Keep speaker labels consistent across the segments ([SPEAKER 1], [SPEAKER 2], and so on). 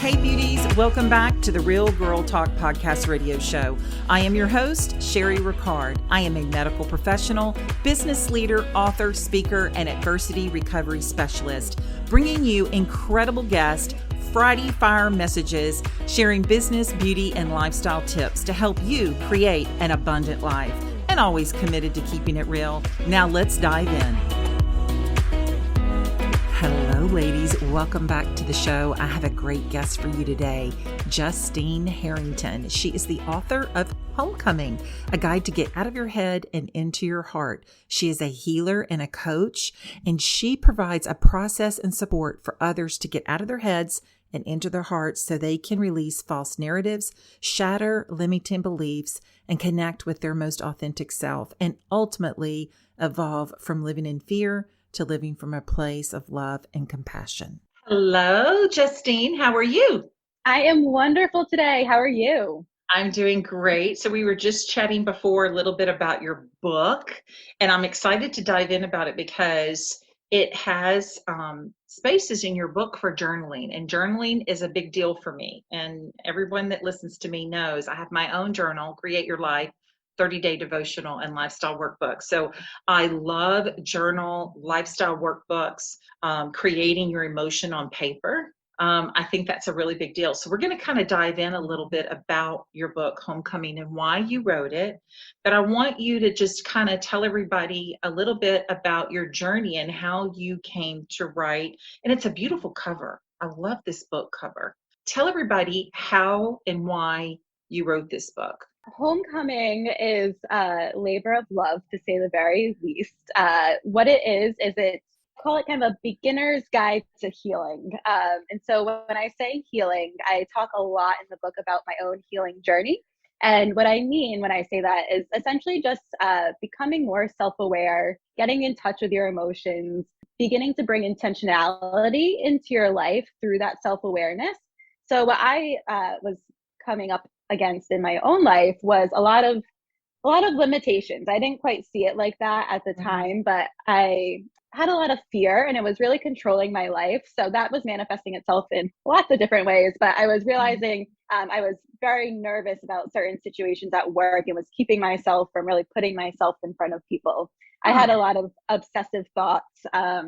[SPEAKER 1] Hey beauties, welcome back to the Real Girl Talk podcast radio show. I am your host, Sherry Ricard. I am a medical professional, business leader, author, speaker, and adversity recovery specialist, bringing you incredible guests, Friday Fire messages, sharing business, beauty, and lifestyle tips to help you create an abundant life, and always committed to keeping it real. Now let's dive in. Hello, ladies. Welcome back to the show. I have a great guest for you today, Justine Harrington. She is the author of Homecoming, a guide to get out of your head and into your heart. She is a healer and a coach, and she provides a process and support for others to get out of their heads and into their hearts so they can release false narratives, shatter limiting beliefs, and connect with their most authentic self, and ultimately evolve from living in fear to living from a place of love and compassion. Hello, Justine. How are you?
[SPEAKER 2] I am wonderful today. How are you?
[SPEAKER 1] I'm doing great. So we were just chatting before a little bit about your book, and I'm excited to dive in about it because it has spaces in your book for journaling, and journaling is a big deal for me. And everyone that listens to me knows I have my own journal, Create Your Life, 30-day devotional and lifestyle workbook. So I love journal lifestyle workbooks, creating your emotion on paper. I think that's a really big deal. So we're going to kind of dive in a little bit about your book, Homecoming, and why you wrote it. But I want you to just kind of tell everybody a little bit about your journey and how you came to write. And it's a beautiful cover. I love this book cover. Tell everybody how and why you wrote this book.
[SPEAKER 2] Homecoming is a labor of love, to say the very least. What it is it's call it kind of a beginner's guide to healing. And so when I say healing, I talk a lot in the book about my own healing journey. And what I mean when I say that is essentially just becoming more self-aware, getting in touch with your emotions, beginning to bring intentionality into your life through that self-awareness. So what I was coming up against in my own life was a lot of limitations. I didn't quite see it like that at the time, but I had a lot of fear and it was really controlling my life. So that was manifesting itself in lots of different ways. But I was realizing I was very nervous about certain situations at work and was keeping myself from really putting myself in front of people. I had a lot of obsessive thoughts, a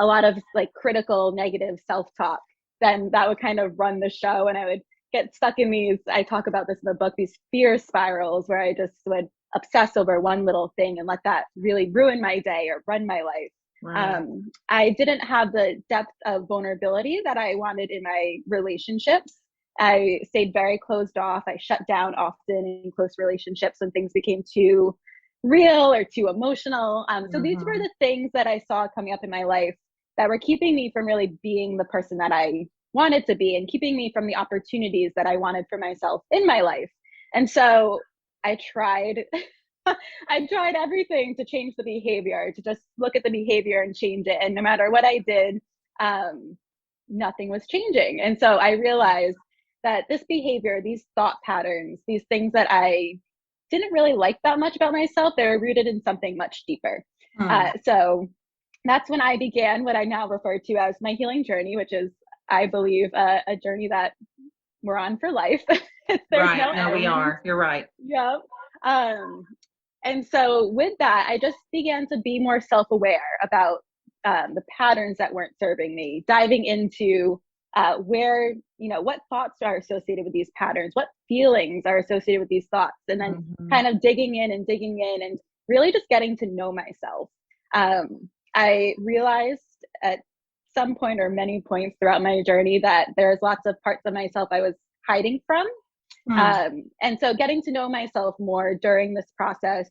[SPEAKER 2] lot of like critical, negative self-talk. Then that would kind of run the show, and I would get stuck in these, I talk about this in the book, these fear spirals where I just would obsess over one little thing and let that really ruin my day or run my life.
[SPEAKER 1] Right.
[SPEAKER 2] I didn't have the depth of vulnerability that I wanted in my relationships. I stayed very closed off. I shut down often in close relationships when things became too real or too emotional. So these were the things that I saw coming up in my life that were keeping me from really being the person that I wanted to be and keeping me from the opportunities that I wanted for myself in my life. And so I tried everything to change the behavior, to just look at the behavior and change it. And no matter what I did, nothing was changing. And so I realized that this behavior, these thought patterns, these things that I didn't really like that much about myself, they were rooted in something much deeper. So that's when I began what I now refer to as my healing journey, which is, I believe, a journey that we're on for life.
[SPEAKER 1] Right. No, we are. You're right.
[SPEAKER 2] Yep. And so with that, I just began to be more self-aware about the patterns that weren't serving me, diving into where, what thoughts are associated with these patterns, what feelings are associated with these thoughts, and then kind of digging in and really just getting to know myself. I realized at some point or many points throughout my journey that there's lots of parts of myself I was hiding from. And so getting to know myself more during this process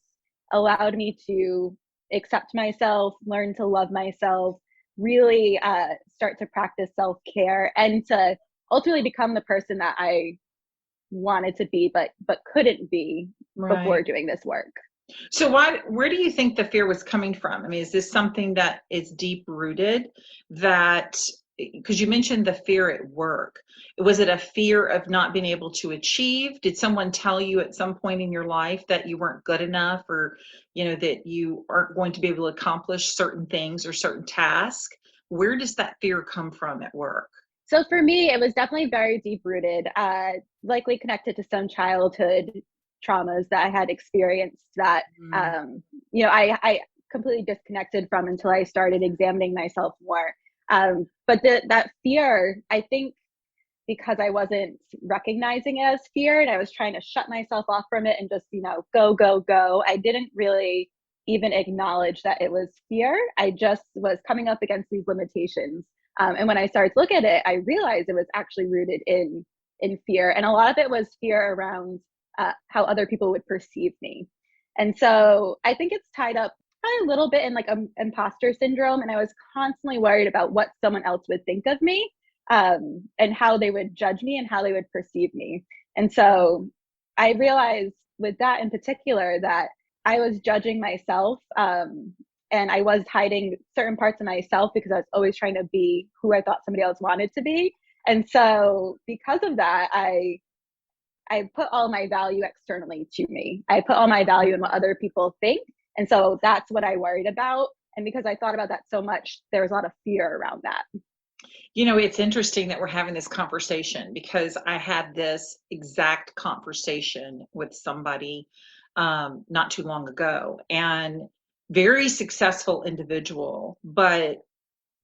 [SPEAKER 2] allowed me to accept myself, learn to love myself, really start to practice self-care, and to ultimately become the person that I wanted to be, but couldn't be before doing this work.
[SPEAKER 1] So where do you think the fear was coming from? I mean, is this something that is deep rooted, that, because you mentioned the fear at work, was it a fear of not being able to achieve? Did someone tell you at some point in your life that you weren't good enough, or, that you aren't going to be able to accomplish certain things or certain tasks? Where does that fear come from at work?
[SPEAKER 2] So for me, it was definitely very deep rooted, likely connected to some childhood traumas that I had experienced that,
[SPEAKER 1] Mm.
[SPEAKER 2] um, I completely disconnected from until I started examining myself more. But that fear, I think, because I wasn't recognizing it as fear and I was trying to shut myself off from it and just, go, go, go. I didn't really even acknowledge that it was fear. I just was coming up against these limitations. And when I started to look at it, I realized it was actually rooted in fear. And a lot of it was fear around how other people would perceive me. And so I think it's tied up probably a little bit in like imposter syndrome. And I was constantly worried about what someone else would think of me, and how they would judge me and how they would perceive me. And so I realized with that in particular that I was judging myself, and I was hiding certain parts of myself because I was always trying to be who I thought somebody else wanted to be. And so because of that, I put all my value externally to me. I put all my value in what other people think. And so that's what I worried about. And because I thought about that so much, there was a lot of fear around that.
[SPEAKER 1] It's interesting that we're having this conversation because I had this exact conversation with somebody not too long ago, and very successful individual, but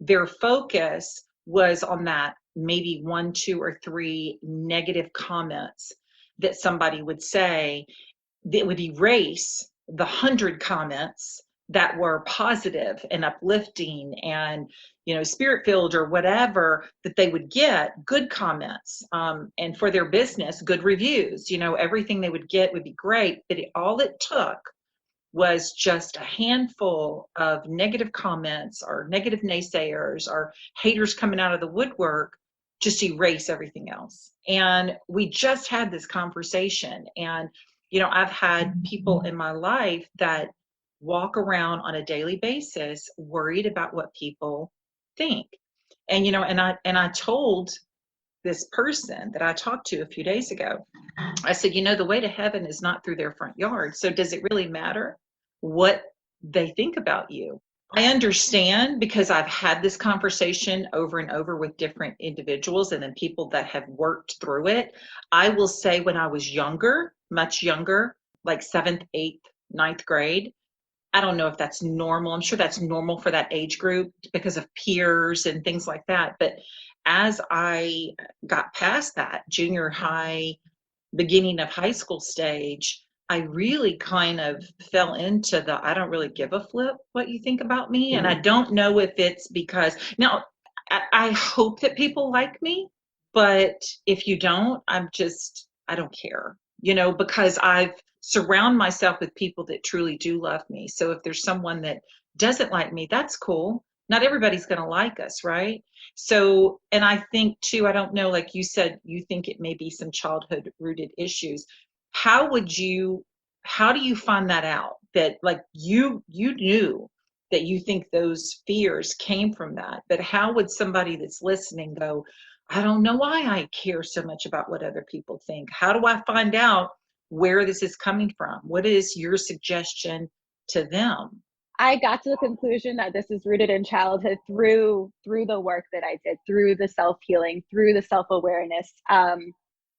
[SPEAKER 1] their focus was on that maybe one, two, or three negative comments that somebody would say that would erase the 100 comments that were positive and uplifting and spirit filled or whatever that they would get good comments, and for their business good reviews, everything they would get would be great, but all it took was just a handful of negative comments or negative naysayers or haters coming out of the woodwork just erase everything else. And we just had this conversation. And, I've had people in my life that walk around on a daily basis worried about what people think. And, and I told this person that I talked to a few days ago, I said, the way to heaven is not through their front yard. So does it really matter what they think about you? I understand because I've had this conversation over and over with different individuals and then people that have worked through it. I will say when I was younger, much younger, like seventh, eighth, ninth grade, I don't know if that's normal. I'm sure that's normal for that age group because of peers and things like that. But as I got past that, junior high, beginning of high school stage, I really kind of fell into the I don't really give a flip what you think about me. And I don't know if it's because now I hope that people like me, but if you don't, I don't care, because I've surround myself with people that truly do love me. So if there's someone that doesn't like me, that's cool. Not everybody's going to like us, right? So, and I think too, I don't know, like you said, you think it may be some childhood rooted issues. How would you, how do you find that out that like you knew that you think those fears came from that? But how would somebody that's listening go, I don't know why I care so much about what other people think. How do I find out where this is coming from? What is your suggestion to them?
[SPEAKER 2] I got to the conclusion that this is rooted in childhood through the work that I did, through the self healing, through the self awareness.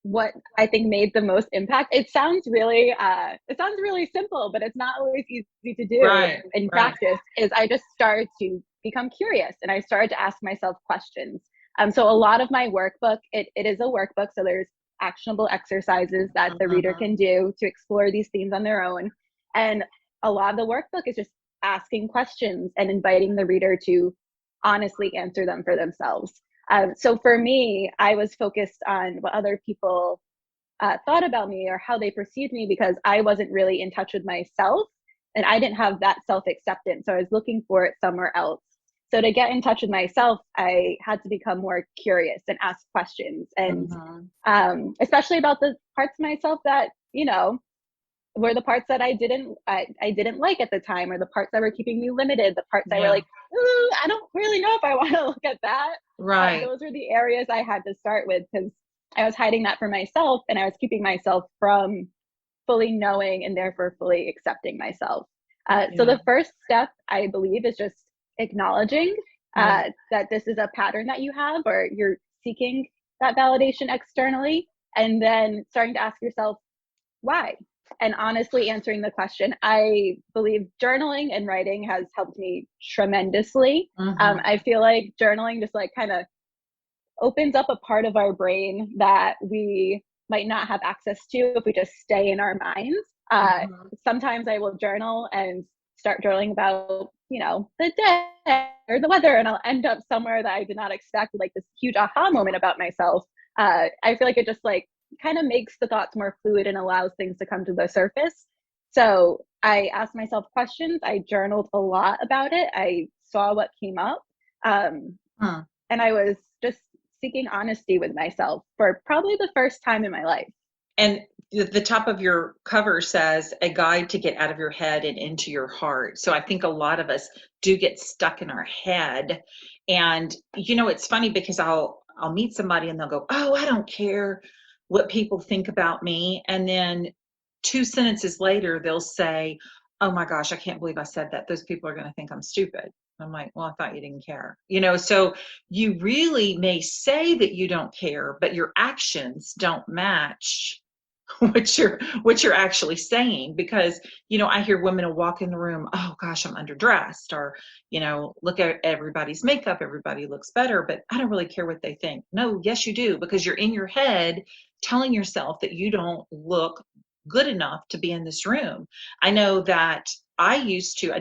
[SPEAKER 2] What I think made the most impact. It sounds really simple, but it's not always easy to do
[SPEAKER 1] Right,
[SPEAKER 2] in
[SPEAKER 1] right.
[SPEAKER 2] practice. Is I just started to become curious and I started to ask myself questions. So a lot of my workbook, it is a workbook, so there's actionable exercises that the reader
[SPEAKER 1] Mm-hmm.
[SPEAKER 2] can do to explore these themes on their own. And a lot of the workbook is just asking questions and inviting the reader to honestly answer them for themselves. So for me, I was focused on what other people thought about me or how they perceived me because I wasn't really in touch with myself and I didn't have that self acceptance. So I was looking for it somewhere else. So to get in touch with myself, I had to become more curious and ask questions, and
[SPEAKER 1] Mm-hmm.
[SPEAKER 2] especially about the parts of myself that were the parts that I didn't like at the time, or the parts that were keeping me limited, the parts I were
[SPEAKER 1] Yeah,
[SPEAKER 2] like, ooh, I don't really know if I want to look at that.
[SPEAKER 1] right.
[SPEAKER 2] Those were the areas I had to start with because I was hiding that from myself and I was keeping myself from fully knowing and therefore fully accepting myself. So
[SPEAKER 1] Yeah,
[SPEAKER 2] the first step, I believe, is just acknowledging
[SPEAKER 1] yeah.
[SPEAKER 2] that this is a pattern that you have or you're seeking that validation externally, and then starting to ask yourself, why? And honestly answering the question. I believe journaling and writing has helped me tremendously.
[SPEAKER 1] Mm-hmm.
[SPEAKER 2] I feel like journaling just like kind of opens up a part of our brain that we might not have access to if we just stay in our minds.
[SPEAKER 1] Mm-hmm.
[SPEAKER 2] Sometimes I will journal and start journaling about, the day or the weather, and I'll end up somewhere that I did not expect, like this huge aha moment about myself. I feel like it just like kind of makes the thoughts more fluid and allows things to come to the surface. So I asked myself questions. I journaled a lot about it. I saw what came up. Um,
[SPEAKER 1] Hmm.
[SPEAKER 2] and I was just seeking honesty with myself for probably the first time in my life.
[SPEAKER 1] And the top of your cover says a guide to get out of your head and into your heart. So I think a lot of us do get stuck in our head. And it's funny because I'll meet somebody and they'll go, "Oh, I don't care what people think about me." And then two sentences later they'll say, "Oh my gosh, I can't believe I said that. Those people are going to think I'm stupid." I'm like, "Well, I thought you didn't care." So you really may say that you don't care, but your actions don't match what you're actually saying. Because I hear women will walk in the room, "Oh gosh, I'm underdressed," or "Look at everybody's makeup, everybody looks better, but I don't really care what they think." No, yes you do, because you're in your head telling yourself that you don't look good enough to be in this room. I know that I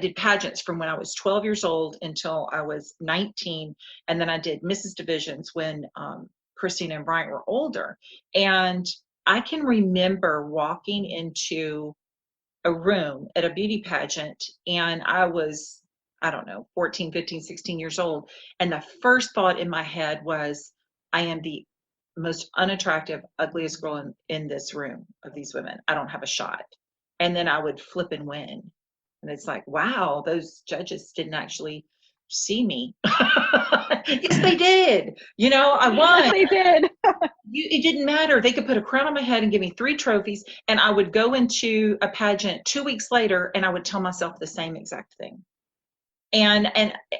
[SPEAKER 1] did pageants from when I was 12 years old until I was 19, and then I did Mrs. Divisions when Christina and Bryant were older. And I can remember walking into a room at a beauty pageant, and I was, I don't know, 14, 15, 16 years old. And the first thought in my head was, I am the most unattractive, ugliest girl in this room of these women. I don't have a shot. And then I would flip and win. And it's like, wow, those judges didn't actually see me. Yes, they did. I
[SPEAKER 2] Yes,
[SPEAKER 1] won.
[SPEAKER 2] they did.
[SPEAKER 1] It didn't matter. They could put a crown on my head and give me 3 trophies, and I would go into a pageant 2 weeks later, and I would tell myself the same exact thing. And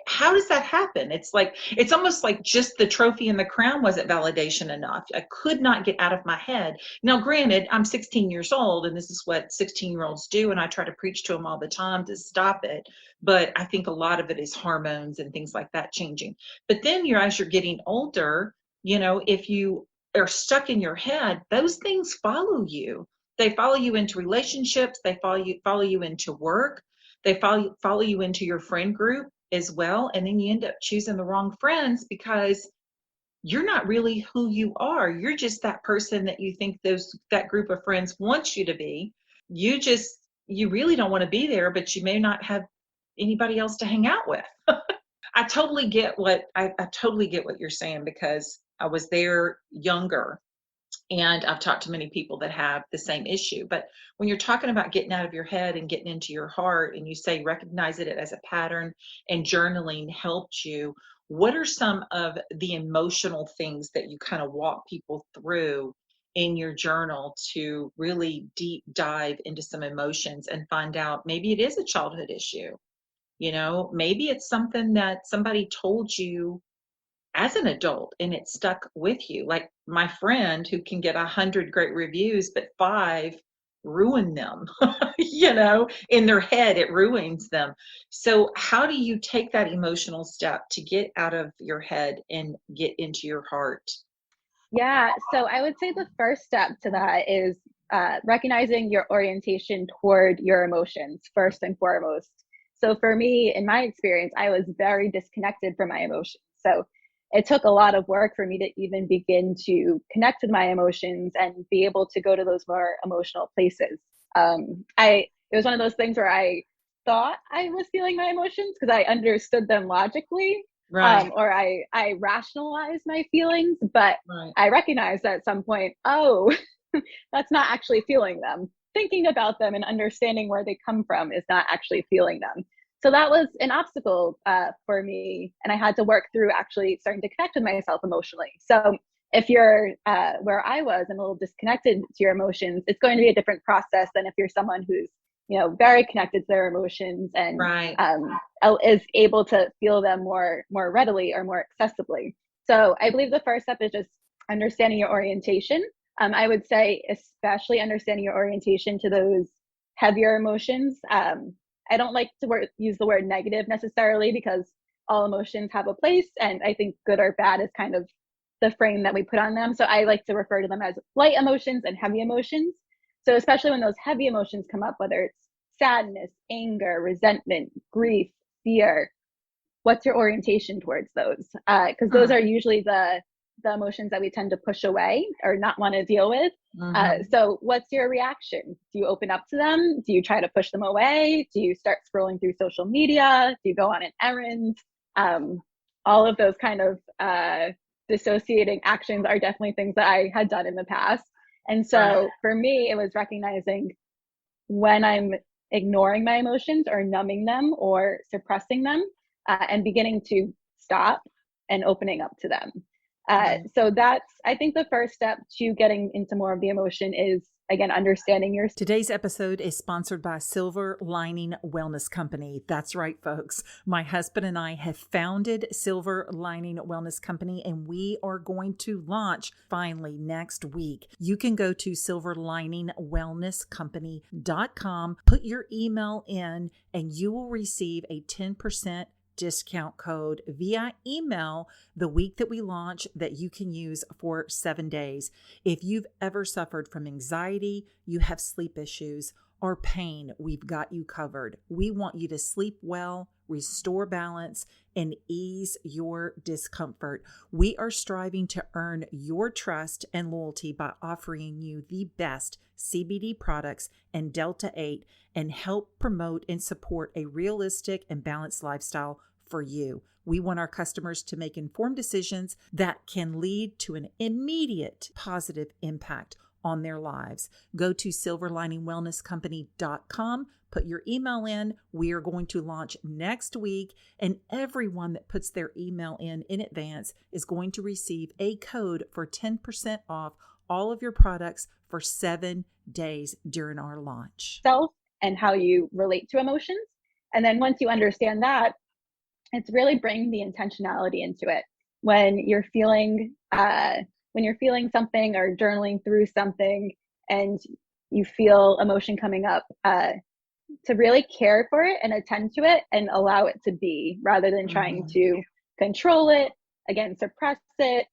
[SPEAKER 1] how does that happen? It's almost like just the trophy and the crown wasn't validation enough. I could not get out of my head. Now, granted, I'm 16 years old, and this is what 16-year-olds do, and I try to preach to them all the time to stop it. But I think a lot of it is hormones and things like that changing. But then as you're getting older, if you are stuck in your head, those things follow you. They follow you into relationships. They follow you into work. They follow you into your friend group as well. And then you end up choosing the wrong friends because you're not really who you are. You're just that person that you think that group of friends wants you to be. You really don't want to be there, but you may not have anybody else to hang out with. I totally get what you're saying, because I was there younger, and I've talked to many people that have the same issue. But when you're talking about getting out of your head and getting into your heart, and you say recognize it as a pattern and journaling helped you, what are some of the emotional things that you kind of walk people through in your journal to really deep dive into some emotions and find out maybe it is a childhood issue? Maybe it's something that somebody told you as an adult and it stuck with you. Like my friend who can get 100 great reviews, but five ruin them. In their head, it ruins them. So how do you take that emotional step to get out of your head and get into your heart?
[SPEAKER 2] Yeah, so I would say the first step to that is recognizing your orientation toward your emotions first and foremost. So for me, in my experience, I was very disconnected from my emotions. So it took a lot of work for me to even begin to connect with my emotions and be able to go to those more emotional places. It was one of those things where I thought I was feeling my emotions because I understood them logically,
[SPEAKER 1] Right,
[SPEAKER 2] or I rationalize my feelings, but
[SPEAKER 1] right.
[SPEAKER 2] I recognized at some point, oh, that's not actually feeling them. Thinking about them and understanding where they come from is not actually feeling them. So that was an obstacle for me, and I had to work through actually starting to connect with myself emotionally. So if you're where I was and a little disconnected to your emotions, it's going to be a different process than if you're someone who's very connected to their emotions and
[SPEAKER 1] Right.
[SPEAKER 2] is able to feel them more readily or more accessibly. So I believe the first step is just understanding your orientation. I would say, especially understanding your orientation to those heavier emotions. I don't like to use the word negative necessarily because all emotions have a place, and I think good or bad is kind of the frame that we put on them. So I like to refer to them as light emotions and heavy emotions. So especially when those heavy emotions come up, whether it's sadness, anger, resentment, grief, fear, what's your orientation towards those? Because those
[SPEAKER 1] Hmm.
[SPEAKER 2] are usually the emotions that we tend to push away or not want to deal with.
[SPEAKER 1] Hmm.
[SPEAKER 2] So what's your reaction? Do you open up to them? Do you try to push them away? Do you start scrolling through social media? Do you go on an errand? Um, all of those kind of dissociating actions are definitely things that I had done in the past. And
[SPEAKER 1] Right.
[SPEAKER 2] so for me, it was recognizing when I'm ignoring my emotions or numbing them or suppressing them, and beginning to stop and opening up to them.
[SPEAKER 1] Right.
[SPEAKER 2] So that's, I think, the first step to getting into more of the emotion is, again, understanding your.
[SPEAKER 3] Today's episode is sponsored by Silver Lining Wellness Company. That's right, folks. My husband and I have founded Silver Lining Wellness Company, and we are going to launch finally next week. You can go to silverliningwellnesscompany.com, put your email in, and you will receive a 10% discount code via email the week that we launch that you can use for 7 days. If you've ever suffered from anxiety, you have sleep issues, or pain, we've got you covered. We want you to sleep well, restore balance, and ease your discomfort. We are striving to earn your trust and loyalty by offering you the best CBD products and Delta 8 and help promote and support a realistic and balanced lifestyle for you. We want our customers to make informed decisions that can lead to an immediate positive impact on their lives. Go to silverliningwellnesscompany.com, put your email in. We are going to launch next week, and everyone that puts their email in advance is going to receive a code for 10% off all of your products for 7 days during our launch.
[SPEAKER 2] Self and how you relate to emotions. And then once you understand that, it's really bringing the intentionality into it. When you're feeling something or journaling through something and you feel emotion coming up, to really care for it and attend to it and allow it to be, rather than trying
[SPEAKER 1] Hmm.
[SPEAKER 2] to control it, again, suppress it,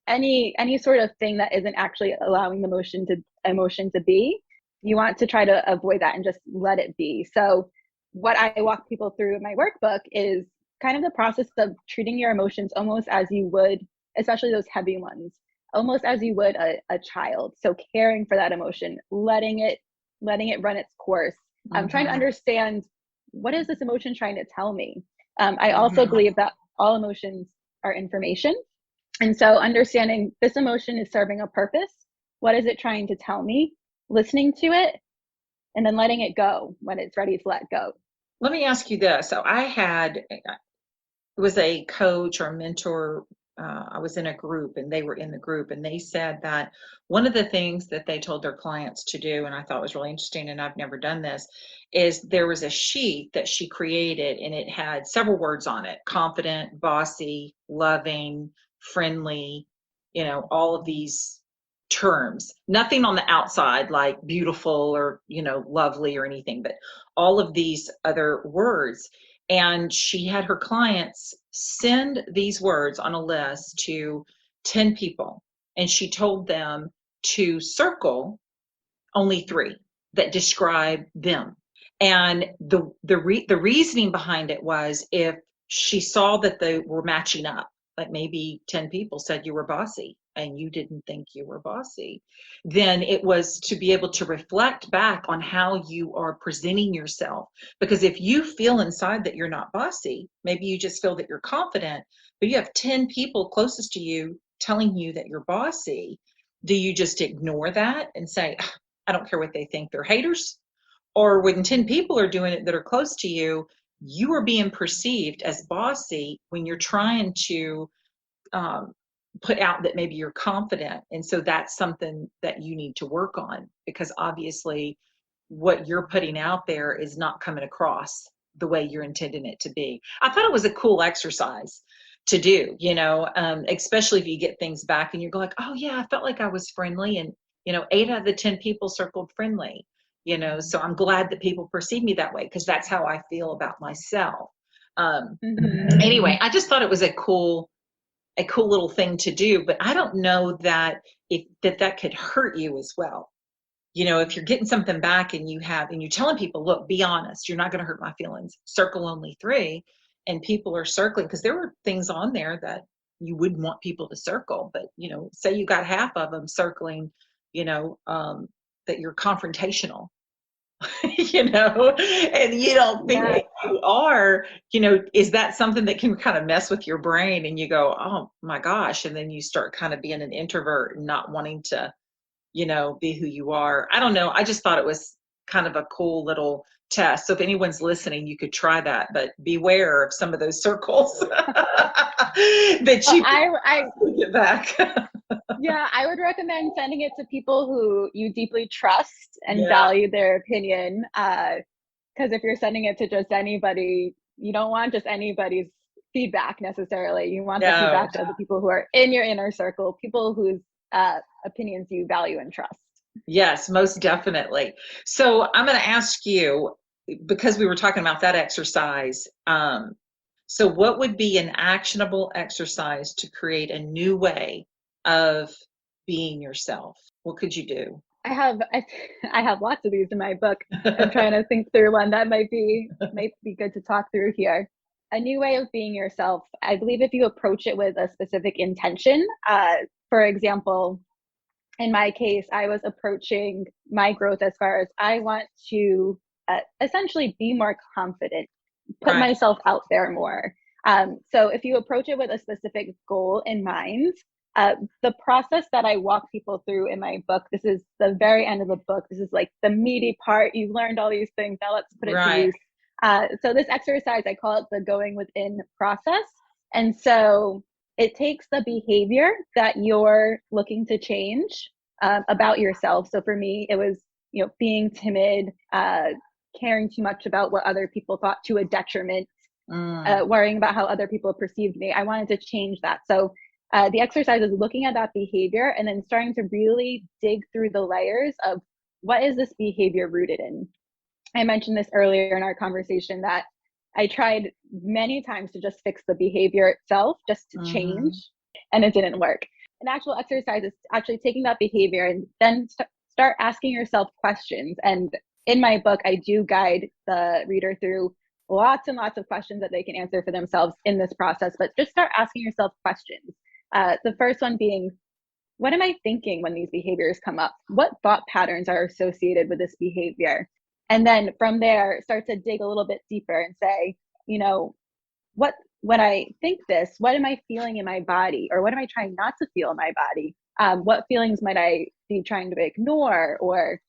[SPEAKER 2] any sort of thing that isn't actually allowing the emotion to be. You want to try to avoid that and just let it be. So what I walk people through in my workbook is kind of the process of treating your emotions almost as you would, especially those heavy ones, almost as you would a child. So caring for that emotion, letting it run its course. I'm trying to
[SPEAKER 1] Hmm.
[SPEAKER 2] understand, what is this emotion trying to tell me. I also
[SPEAKER 1] Hmm.
[SPEAKER 2] believe that all emotions are information, and so understanding this emotion is serving a purpose. What is it trying to tell me? Listening to it and then letting it go when it's ready to let go.
[SPEAKER 1] Let me ask you this. So it was a coach or mentor. I was in a group and they were in the group and they said that one of the things that they told their clients to do, and I thought was really interesting, and I've never done this, is there was a sheet that she created and it had several words on it: confident, bossy, loving, friendly, all of these terms. Nothing on the outside like beautiful or, lovely or anything, but all of these other words. And she had her clients send these words on a list to 10 people. And she told them to circle only 3 that describe them. And the reasoning behind it was, if she saw that they were matching up, like maybe 10 people said you were bossy and you didn't think you were bossy, then it was to be able to reflect back on how you are presenting yourself. Because if you feel inside that you're not bossy, maybe you just feel that you're confident, but you have 10 people closest to you telling you that you're bossy, do you just ignore that and say, I don't care what they think, they're haters? Or when 10 people are doing it that are close to you, you are being perceived as bossy when you're trying to um, put out that maybe you're confident. And so that's something that you need to work on, because obviously what you're putting out there is not coming across the way you're intending it to be. I thought it was a cool exercise to do, especially if you get things back and you go like, oh yeah, I felt like I was friendly, and 8 out of the 10 people circled friendly, so I'm glad that people perceive me that way, because that's how I feel about myself. Anyway, I just thought it was a cool little thing to do, but I don't know that if that could hurt you as well. If you're getting something back and you're telling people, look, be honest, you're not going to hurt my feelings, circle only 3, and people are circling, because there were things on there that you wouldn't want people to circle, but say you got half of them circling, that you're confrontational, and you don't think
[SPEAKER 2] Yeah.
[SPEAKER 1] that you are, is that something that can kind of mess with your brain, and you go, oh my gosh, and then you start kind of being an introvert and not wanting to be who you are. I don't know. I just thought it was kind of a cool little test. So if anyone's listening, you could try that, but beware of some of those circles that you get back.
[SPEAKER 2] Yeah, I would recommend sending it to people who you deeply trust and
[SPEAKER 1] Yeah.
[SPEAKER 2] value their opinion. Because if you're sending it to just anybody, you don't want just anybody's feedback necessarily. You want the feedback of the people who are in your inner circle, people whose opinions you value and trust.
[SPEAKER 1] Yes, most definitely. So I'm going to ask you, because we were talking about that exercise. So what would be an actionable exercise to create a new way of being yourself? What could you do?
[SPEAKER 2] I have lots of these in my book. I'm trying to think through one that might be good to talk through here. A new way of being yourself. I believe if you approach it with a specific intention, for example, in my case, I was approaching my growth as far as I want to essentially be more confident, put myself out there more. So if you approach it with a specific goal in mind, the process that I walk people through in my book, this is the very end of the book. This is like the meaty part. You've learned all these things. Now let's put it to use. So this exercise, I call it the going within process. And so it takes the behavior that you're looking to change about yourself. So for me, it was, being timid, caring too much about what other people thought to a detriment, worrying about how other people perceived me. I wanted to change that. So the exercise is looking at that behavior and then starting to really dig through the layers of what is this behavior rooted in. I mentioned this earlier in our conversation that I tried many times to just fix the behavior itself, just to change, and it didn't work. An actual exercise is actually taking that behavior and then start asking yourself questions. And in my book, I do guide the reader through lots and lots of questions that they can answer for themselves in this process, but just start asking yourself questions. The first one being, what am I thinking when these behaviors come up? What thought patterns are associated with this behavior? And then from there, start to dig a little bit deeper and say, when I think this, what am I feeling in my body? Or what am I trying not to feel in my body? What feelings might I be trying to ignore? Or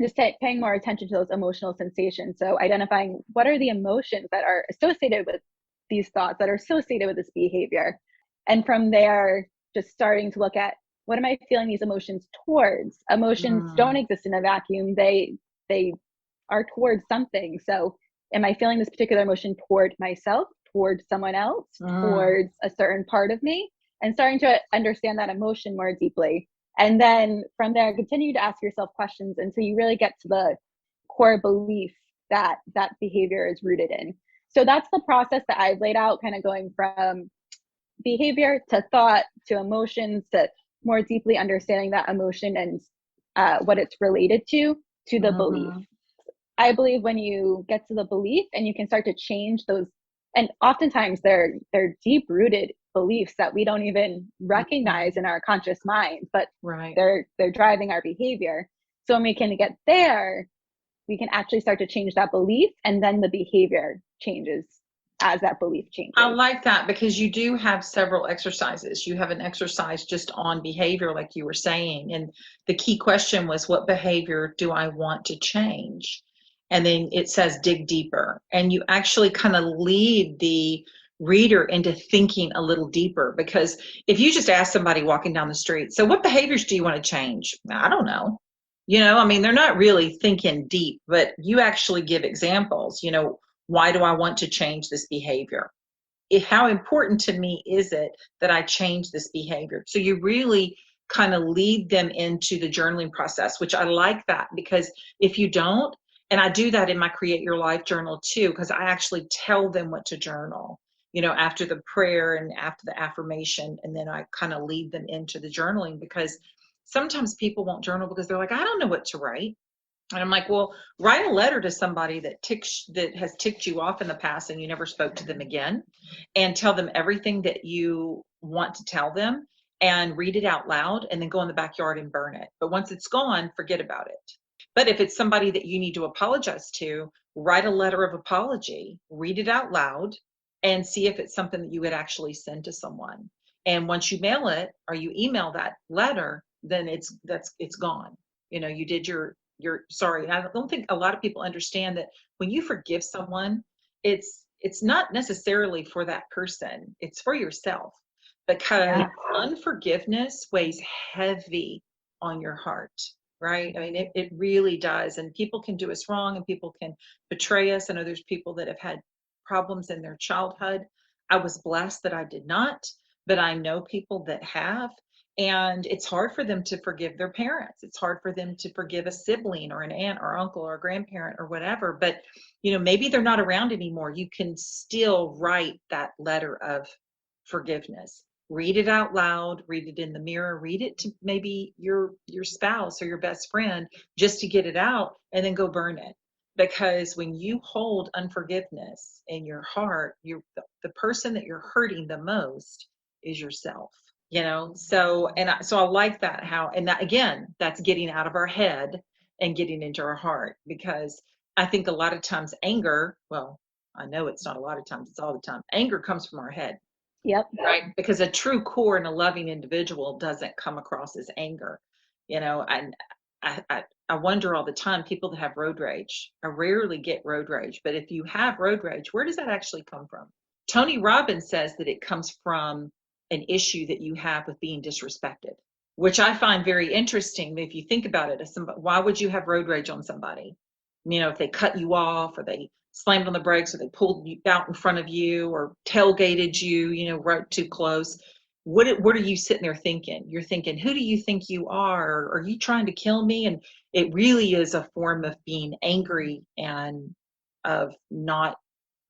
[SPEAKER 2] just paying more attention to those emotional sensations. So identifying what are the emotions that are associated with these thoughts, that are associated with this behavior. And from there, just starting to look at, what am I feeling these emotions towards? Emotions don't exist in a vacuum. They are towards something. So am I feeling this particular emotion toward myself, towards someone else, towards a certain part of me? And starting to understand that emotion more deeply. And then from there, continue to ask yourself questions until you really get to the core belief that that behavior is rooted in. So that's the process that I've laid out, kind of going from behavior to thought to emotions to more deeply understanding that emotion and what it's related to the belief. I believe when you get to the belief and you can start to change those, and oftentimes they're deep rooted beliefs that we don't even recognize in our conscious mind, but they're driving our behavior. So when we can get there, we can actually start to change that belief, and then the behavior changes as that belief changes.
[SPEAKER 1] I like that, because you do have several exercises. You have an exercise just on behavior, like you were saying. And the key question was, what behavior do I want to change? And then it says dig deeper. And you actually kind of lead the reader into thinking a little deeper, because if you just ask somebody walking down the street, so what behaviors do you want to change? I don't know. They're not really thinking deep, but you actually give examples. Why do I want to change this behavior? how important to me is it that I change this behavior? So you really kind of lead them into the journaling process, which I like that, because if you don't, and I do that in my Create Your Life journal too, because I actually tell them what to journal, after the prayer and after the affirmation, and then I kind of lead them into the journaling, because sometimes people won't journal because they're like, I don't know what to write. And I'm like, well, write a letter to somebody that has ticked you off in the past and you never spoke to them again, and tell them everything that you want to tell them, and read it out loud, and then go in the backyard and burn it. But once it's gone, forget about it. But if it's somebody that you need to apologize to, write a letter of apology, read it out loud, and see if it's something that you would actually send to someone. And once you mail it or you email that letter, then it's gone. You did your sorry. I don't think a lot of people understand that when you forgive someone, it's not necessarily for that person, it's for yourself, because
[SPEAKER 2] Yeah.
[SPEAKER 1] unforgiveness weighs heavy on your heart, right? I mean, it really does. And people can do us wrong, and people can betray us. I know there's people that have had problems in their childhood. I was blessed that I did not, but I know people that have. And it's hard for them to forgive their parents. It's hard for them to forgive a sibling or an aunt or uncle or a grandparent or whatever. But, maybe they're not around anymore. You can still write that letter of forgiveness. Read it out loud, read it in the mirror, read it to maybe your spouse or your best friend, just to get it out, and then go burn it. Because when you hold unforgiveness in your heart, the person that you're hurting the most is yourself. So I like that, how, and that, again, that's getting out of our head and getting into our heart, because I think a lot of times anger, well, I know it's not a lot of times, it's all the time, anger comes from our head.
[SPEAKER 2] Yep.
[SPEAKER 1] Right, because a true core and a loving individual doesn't come across as anger. And I wonder all the time, people that have road rage, I rarely get road rage, but if you have road rage, where does that actually come from? Tony Robbins says that it comes from an issue that you have with being disrespected, which I find very interesting. If you think about it, why would you have road rage on somebody? If they cut you off, or they slammed on the brakes, or they pulled you out in front of you, or tailgated you, right too close. What are you sitting there thinking? You're thinking, who do you think you are? Or are you trying to kill me? And it really is a form of being angry, and of not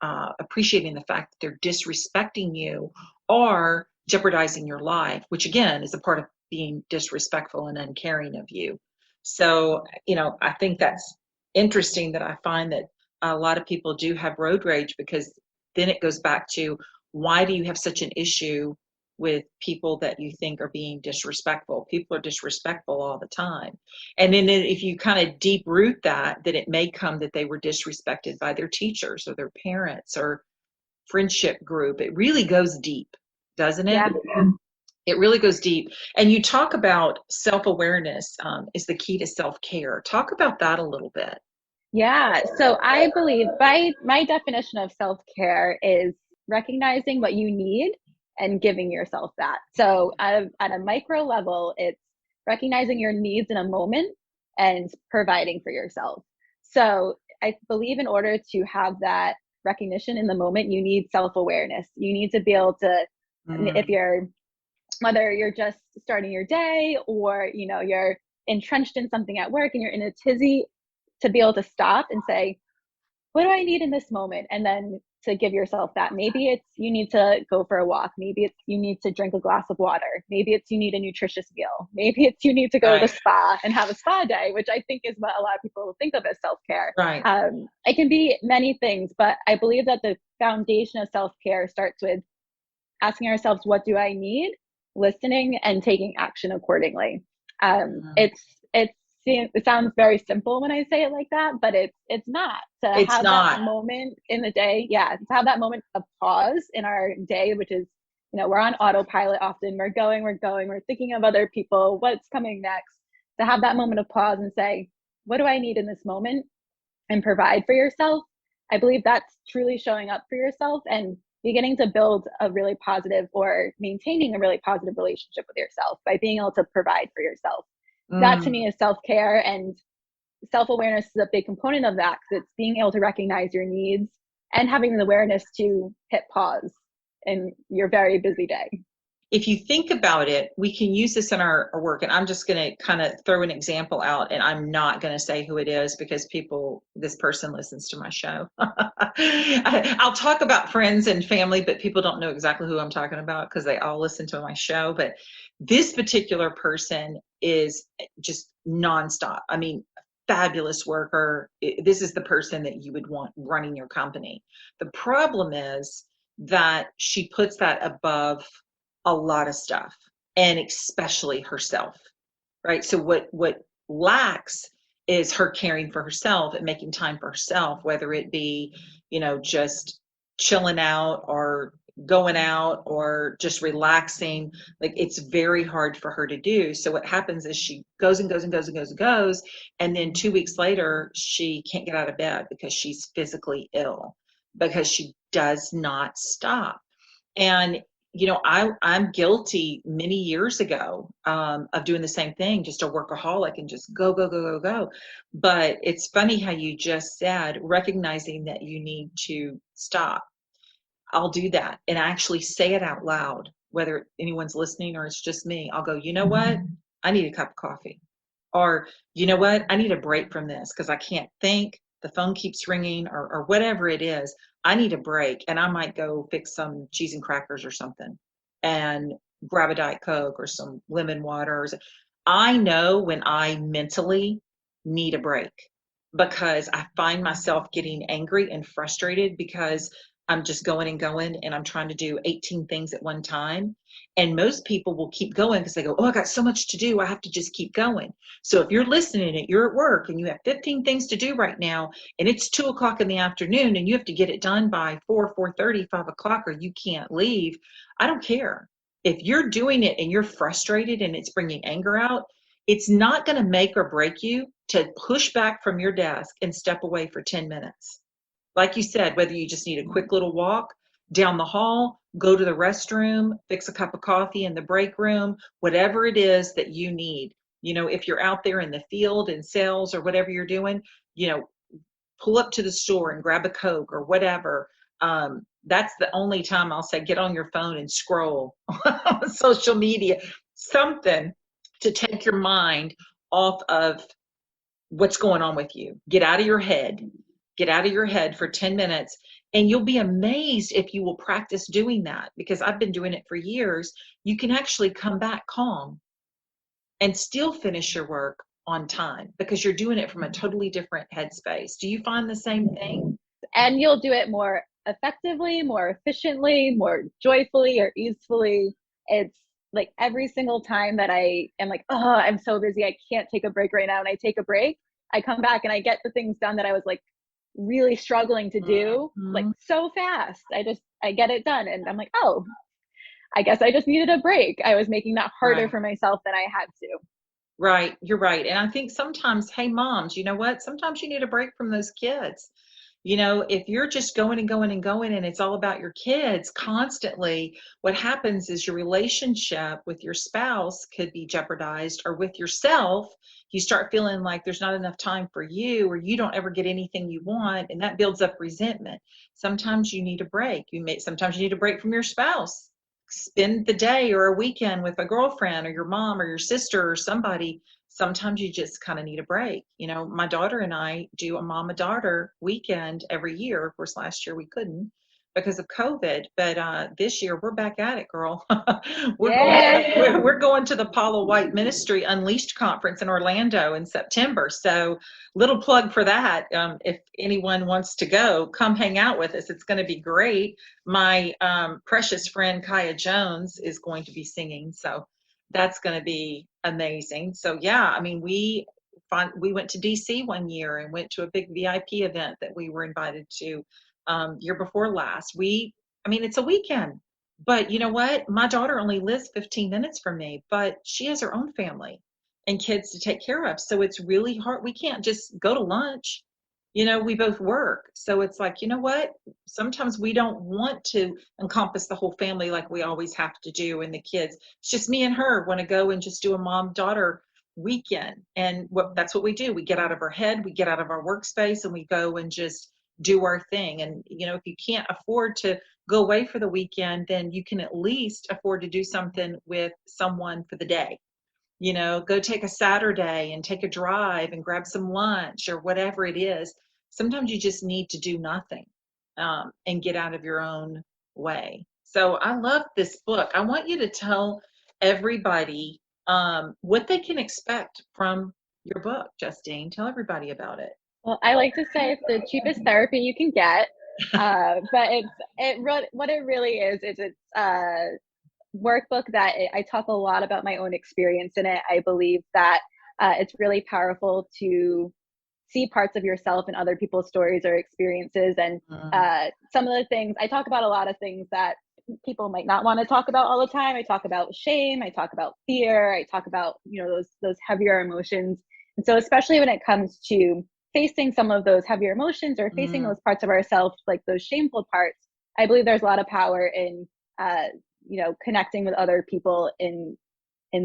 [SPEAKER 1] appreciating the fact that they're disrespecting you or jeopardizing your life, which again is a part of being disrespectful and uncaring of you. So, I think that's interesting, that I find that a lot of people do have road rage, because then it goes back to, why do you have such an issue with people that you think are being disrespectful? People are disrespectful all the time. And then if you kind of deep root that, then it may come that they were disrespected by their teachers or their parents or friendship group. It really goes deep, doesn't it?
[SPEAKER 2] Yeah.
[SPEAKER 1] It really goes deep. And you talk about self-awareness is the key to self-care. Talk about that a little bit.
[SPEAKER 2] Yeah. So I believe, by my definition of self-care, is recognizing what you need and giving yourself that. So at a micro level, it's recognizing your needs in a moment and providing for yourself. So I believe in order to have that recognition in the moment, you need self-awareness. You need to be able to, if you're, whether you're just starting your day, or you're entrenched in something at work and you're in a tizzy, to be able to stop and say, what do I need in this moment? And then to give yourself that. Maybe it's you need to go for a walk. Maybe it's you need to drink a glass of water. Maybe it's you need a nutritious meal. Maybe it's you need to go to the spa and have a spa day, which I think is what a lot of people think of as self-care.
[SPEAKER 1] Right.
[SPEAKER 2] It can be many things, but I believe that the foundation of self-care starts with asking ourselves, what do I need? Listening and taking action accordingly. It sounds very simple when I say it like that, but it's not. That moment in the day, to have that moment of pause in our day, which is, we're on autopilot often. We're thinking of other people, what's coming next. To have that moment of pause and say, what do I need in this moment? And provide for yourself. I believe that's truly showing up for yourself and beginning to build a really positive, or maintaining a really positive relationship with yourself by being able to provide for yourself. That to me is self-care, and self-awareness is a big component of that, because it's being able to recognize your needs and having the awareness to hit pause in your very busy day?
[SPEAKER 1] If you think about it, we can use this in our work. And I'm just going to kind of throw an example out, and I'm not going to say who it is because this person listens to my show. I'll talk about friends and family, but people don't know exactly who I'm talking about because they all listen to my show. But this particular person is just nonstop. I mean, fabulous worker. This is the person that you would want running your company. The problem is that she puts that above a lot of stuff, and especially herself, right? So what lacks is her caring for herself and making time for herself, whether it be, just chilling out or going out or just relaxing. Like, it's very hard for her to do. So what happens is she goes and goes and goes and goes and goes, and then 2 weeks later she can't get out of bed because she's physically ill, because she does not stop. And I'm guilty many years ago, of doing the same thing, just a workaholic and just go, go, go, go, go. But it's funny how you just said, recognizing that you need to stop. I'll do that and actually say it out loud, whether anyone's listening or it's just me. I'll go, you know what? I need a cup of coffee. Or, you know what? I need a break from this because I can't think. The phone keeps ringing, or whatever it is. I need a break. And I might go fix some cheese and crackers or something and grab a Diet Coke or some lemon water. I know when I mentally need a break because I find myself getting angry and frustrated because I'm just going and going and I'm trying to do 18 things at one time. And most people will keep going because they go, oh, I got so much to do. I have to just keep going. So if you're listening and you're at work and you have 15 things to do right now, and it's 2 o'clock in the afternoon and you have to get it done by 4:30, 5 o'clock, or you can't leave, I don't care. If you're doing it and you're frustrated and it's bringing anger out, it's not going to make or break you to push back from your desk and step away for 10 minutes. Like you said, whether you just need a quick little walk down the hall, go to the restroom, fix a cup of coffee in the break room, whatever it is that you need. If you're out there in the field in sales or whatever you're doing, pull up to the store and grab a Coke or whatever. That's the only time I'll say get on your phone and scroll on social media, something to take your mind off of what's going on with you. Get out of your head. Get out of your head for 10 minutes. And you'll be amazed if you will practice doing that, because I've been doing it for years. You can actually come back calm and still finish your work on time because you're doing it from a totally different headspace. Do you find the same thing?
[SPEAKER 2] And you'll do it more effectively, more efficiently, more joyfully or easefully. It's like every single time that I am like, oh, I'm so busy, I can't take a break right now. And I take a break, I come back and I get the things done that I was like really struggling to do, like so fast. I get it done. And I'm like, oh, I guess I just needed a break. I was making that harder for myself than I had to.
[SPEAKER 1] Right. You're right. And I think sometimes, hey, moms, you know what? Sometimes you need a break from those kids. If you're just going and going and going and it's all about your kids constantly, what happens is your relationship with your spouse could be jeopardized, or with yourself. You start feeling like there's not enough time for you, or you don't ever get anything you want, and that builds up resentment. Sometimes you need a break. Sometimes you need a break from your spouse. Spend the day or a weekend with a girlfriend or your mom or your sister or somebody. Sometimes you just kind of need a break. My daughter and I do a mama-daughter weekend every year. Of course, last year we couldn't because of COVID, but this year we're back at it, girl. we're going to the Paula White Ministry Unleashed conference in Orlando in September. So little plug for that. If anyone wants to go, come hang out with us. It's going to be great. My precious friend Kaya Jones is going to be singing. So that's going to be amazing. So yeah, I mean, we went to DC one year and went to a big VIP event that we were invited to year before last. It's a weekend, but you know what? My daughter only lives 15 minutes from me, but she has her own family and kids to take care of. So it's really hard. We can't just go to lunch. We both work. So it's like, you know what? Sometimes we don't want to encompass the whole family like we always have to do, and the kids. It's just me and her want to go and just do a mom-daughter weekend. And that's what we do. We get out of our head, we get out of our workspace, and we go and just do our thing. And if you can't afford to go away for the weekend, then you can at least afford to do something with someone for the day. Go take a Saturday and take a drive and grab some lunch or whatever it is. Sometimes you just need to do nothing, and get out of your own way. So I love this book. I want you to tell everybody what they can expect from your book, Justine. Tell everybody about it.
[SPEAKER 2] Well, I like to say it's the cheapest therapy you can get. But what it really is it's workbook that I talk a lot about my own experience in it. I believe that it's really powerful to see parts of yourself in other people's stories or experiences. And some of the things I talk about, a lot of things that people might not want to talk about all the time. I talk about shame. I talk about fear. I talk about, those heavier emotions. And so especially when it comes to facing some of those heavier emotions or facing those parts of ourselves, like those shameful parts, I believe there's a lot of power in, connecting with other people in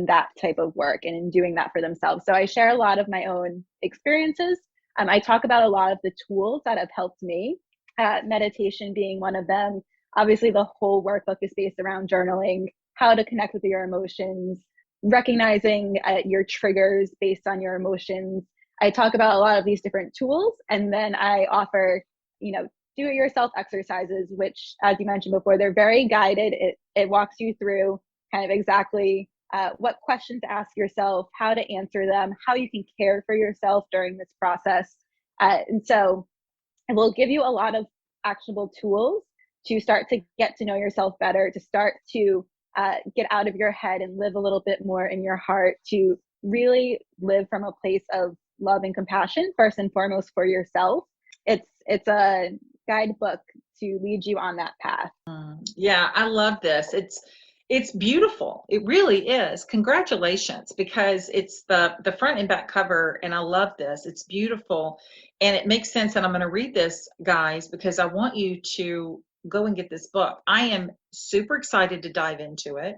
[SPEAKER 2] that type of work and in doing that for themselves. So I share a lot of my own experiences. I talk about a lot of the tools that have helped me, meditation being one of them. Obviously, the whole workbook is based around journaling, how to connect with your emotions, recognizing your triggers based on your emotions. I talk about a lot of these different tools, and then I offer, do-it-yourself exercises, which, as you mentioned before, they're very guided. It walks you through kind of exactly what questions to ask yourself, how to answer them, how you can care for yourself during this process. And so it will give you a lot of actionable tools to start to get to know yourself better, to start to get out of your head and live a little bit more in your heart, to really live from a place of love and compassion, first and foremost for yourself. It's a guidebook to lead you on that path.
[SPEAKER 1] Yeah, I love this. It's beautiful. It really is. Congratulations, because it's the front and back cover, and I love this. It's beautiful, and it makes sense. And I'm going to read this, guys, because I want you to go and get this book. I am super excited to dive into it.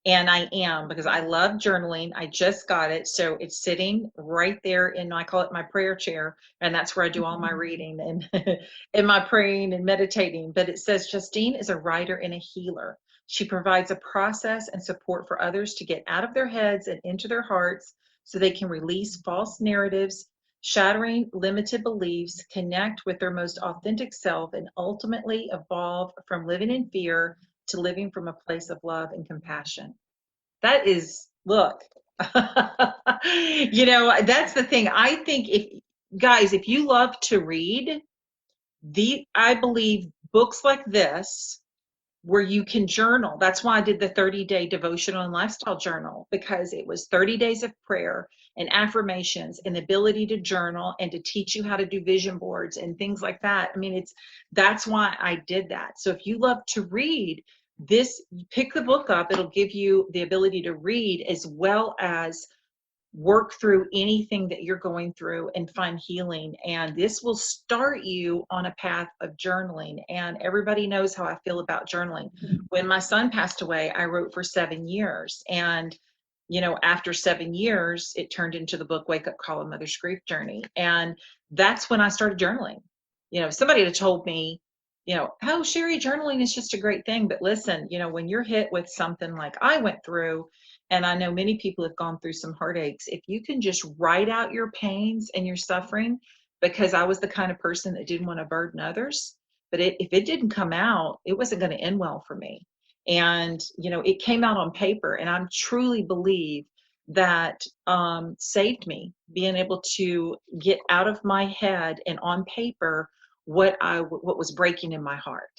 [SPEAKER 1] And I am, because I love journaling. I just got it. So it's sitting right there I call it my prayer chair. And that's where I do all my reading and, and my praying and meditating. But it says Justine is a writer and a healer. She provides a process and support for others to get out of their heads and into their hearts so they can release false narratives, shattering limited beliefs, connect with their most authentic self, and ultimately evolve from living in fear to living from a place of love and compassion. That is, look, that's the thing. I think if you love to read, I believe books like this, where you can journal. That's why I did the 30-day devotional and lifestyle journal, because it was 30 days of prayer and affirmations and the ability to journal and to teach you how to do vision boards and things like that. I mean, that's why I did that. So if you love to read this, pick the book up. It'll give you the ability to read as well as work through anything that you're going through and find healing. And this will start you on a path of journaling. And everybody knows how I feel about journaling. When my son passed away, I wrote for 7 years. And, after 7 years, it turned into the book, Wake Up Call, A Mother's Grief Journey. And that's when I started journaling. Somebody had told me, oh, Sherry, journaling is just a great thing. But listen, when you're hit with something like I went through, and I know many people have gone through some heartaches, if you can just write out your pains and your suffering, because I was the kind of person that didn't want to burden others, but if it didn't come out, it wasn't going to end well for me. And, it came out on paper, and I truly believe that saved me, being able to get out of my head and on paper what was breaking in my heart.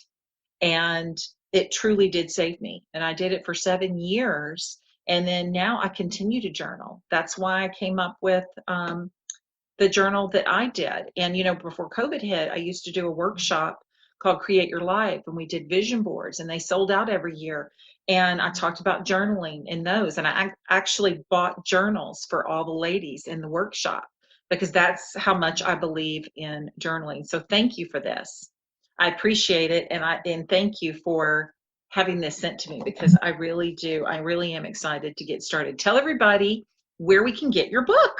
[SPEAKER 1] And it truly did save me. And I did it for 7 years. And then now I continue to journal. That's why I came up with the journal that I did. And, before COVID hit, I used to do a workshop called Create Your Life. And we did vision boards, and they sold out every year. And I talked about journaling in those. And I actually bought journals for all the ladies in the workshop, because that's how much I believe in journaling. So thank you for this. I appreciate it. And thank you for having this sent to me, because I really do. I really am excited to get started. Tell everybody where we can get your book.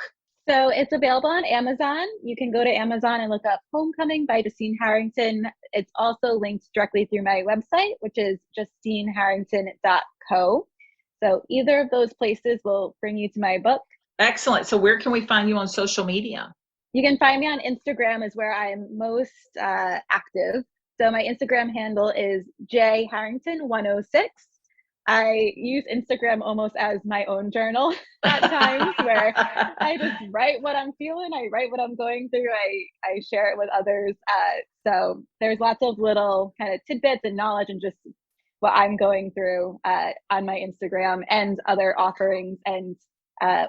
[SPEAKER 2] So it's available on Amazon. You can go to Amazon and look up Homecoming by Justine Harrington. It's also linked directly through my website, which is justineharrington.co. So either of those places will bring you to my book.
[SPEAKER 1] Excellent. So where can we find you on social media?
[SPEAKER 2] You can find me on Instagram is where I'm most active. So my Instagram handle is jharrington106. I use Instagram almost as my own journal at times where I just write what I'm feeling. I write what I'm going through. I share it with others. So there's lots of little kind of tidbits and knowledge and just what I'm going through on my Instagram, and other offerings and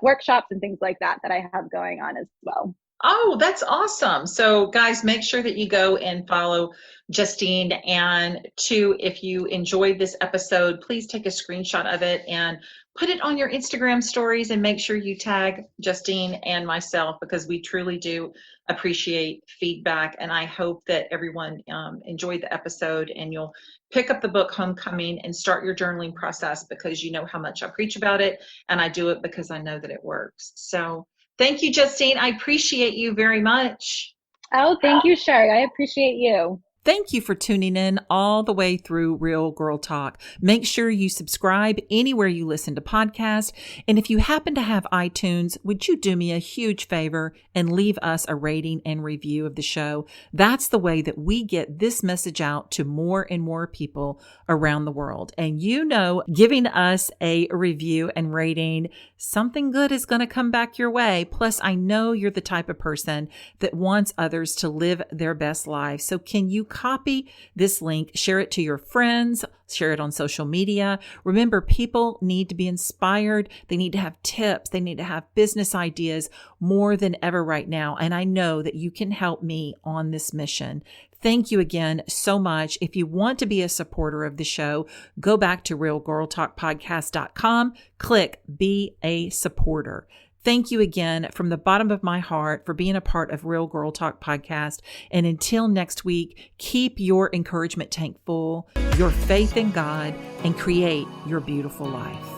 [SPEAKER 2] workshops and things like that I have going on as well.
[SPEAKER 1] Oh, that's awesome. So guys, make sure that you go and follow Justine. And two, if you enjoyed this episode, please take a screenshot of it and put it on your Instagram stories, and make sure you tag Justine and myself, because we truly do appreciate feedback. And I hope that everyone enjoyed the episode, and you'll pick up the book Homecoming and start your journaling process, because you know how much I preach about it, and I do it because I know that it works. So thank you, Justine. I appreciate you very much.
[SPEAKER 2] Oh, thank you, Sherry. I appreciate you.
[SPEAKER 3] Thank you for tuning in all the way through Real Girl Talk. Make sure you subscribe anywhere you listen to podcasts. And if you happen to have iTunes, would you do me a huge favor and leave us a rating and review of the show? That's the way that we get this message out to more and more people around the world. And you know, giving us a review and rating, something good is going to come back your way. Plus, I know you're the type of person that wants others to live their best life. So can you copy this link, share it to your friends, share it on social media? Remember, people need to be inspired. They need to have tips. They need to have business ideas more than ever right now. And I know that you can help me on this mission. Thank you again so much. If you want to be a supporter of the show, go back to realgirltalkpodcast.com, click Be a Supporter. Thank you again from the bottom of my heart for being a part of Real Girl Talk Podcast. And until next week, keep your encouragement tank full, your faith in God, and create your beautiful life.